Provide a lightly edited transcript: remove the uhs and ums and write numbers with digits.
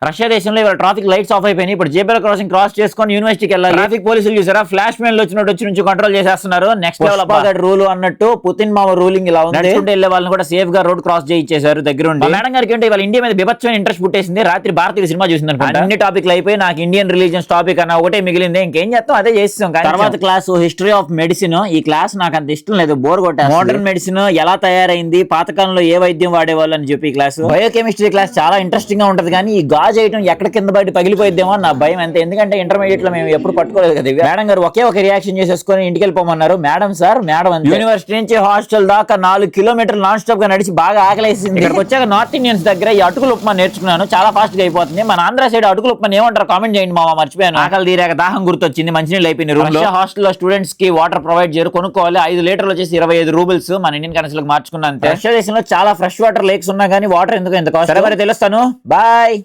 Russia దేశంలో ఇవాళ traffic lights off అయిపోయినాయి. ఇప్పుడు జేబెల్ క్రాసింగ్ క్రాస్ చేసుకొని యూనివర్సిటీకి వెళ్ళాలి. ట్రాఫిక్ పోలీసులు చూసారా, ఫ్లాష్ మ్యాన్ వచ్చినట్టు వచ్చి నుంచి కంట్రోల్ చేసేస్తున్నారు. నెక్స్ట్ లెవెల్ రూల్ అన్నట్టు పుతిన్ మామ రూలింగ్ ఇలా ఉంది. నడుచుకుంటూ వెళ్ళే వాళ్ళని కూడా సేఫ్ గా రోడ్ క్రాస్ చేయించేశారు దగ్గరుండి. మేడం గారికి ఏంటి ఇవాళ ఇండియా మీద బిభత్సమైన ఇంట్రెస్ట్ పుట్టేసింది. రాత్రి భారతీయ సినిమా చూసింది అనుకుంటా. అన్ని టాపిక్లు అయిపోయి నాకు ఇండియన్ రిలీజియన్స్ టాపిక్ అన్న ఒకటే మిగిలింది. ఇంకేం చేస్తాం అదే చేస్తాం. తర్వాత క్లాస్ హిస్టరీ ఆఫ్ మెడిసిన్. ఈ క్లాస్ నాకు అంత ఇష్టం లేదు, బోర్ కొట్టారు. మోడర్న్ మెడిసిన్ ఎలా తయారైంది, పాతకాలంలో ఏ వైద్యం వాడేవాళ్ళు అని చెప్పి క్లాస్. బయోకెమిస్ట్రీ క్లాస్ చాలా ఇంట్రెస్టింగ్ గా ఉంటది, కానీ ఈ గాజు ఐటమ్ ఎక్కడ కింద బయట పగిలిపోయిద్దేమో నా భయం అంతే. ఎందుకంటే ఇంటర్మీడియట్ లో మేము ఎప్పుడు పట్టుకోలేదు కదా. మేడం గారు ఒకే ఒక రియాక్షన్ చేసేసుకొని ఇంటికి వెళ్ళిపోమన్నారు. మేడం సార్ మేడం అంతే. యూనివర్సిటీ నుంచి హాస్టల్ దాకా 4 కిలోమీటర్లు నాన్ స్టాప్ గా నడిచి బాగా ఆకలేసింది. ఇక్కడికి వచ్చాక నార్త్ ఇండియన్స్ దగ్గర ఈ అటుకులు ఉప్మా నేర్చుకున్నాను. చాలా ఫాస్ట్ గా అయిపోతుంది. మన ఆంధ్ర సైడ్ అటుకులు ఉప్మా ఏమంటారు కామెంట్ చేయండి మామ, మర్చిపోయాను. ఆకలి తీరాక దాహం గుర్తొచ్చింది, మంచినీళ్ళు అయిపోయింది. రూమ్ లో హాస్టల్ లో స్టూడెంట్స్ కి వాటర్ ప్రొవైడ్ చేయరు, కొనుక్కోవాలి. 5 లీటర్లు వచ్చేసి 25 రూబుల్స్. మన ఇండియన్ కరెన్సీ మార్చుకున్నాను. రష్యా దేశంలో చాలా ఫ్రెష్ వాటర్ లేక్స్ ఉన్నా కానీ వాటర్ ఎందుకు ఎంత కాస్ట్ తెలుస్తాను. బాయ్.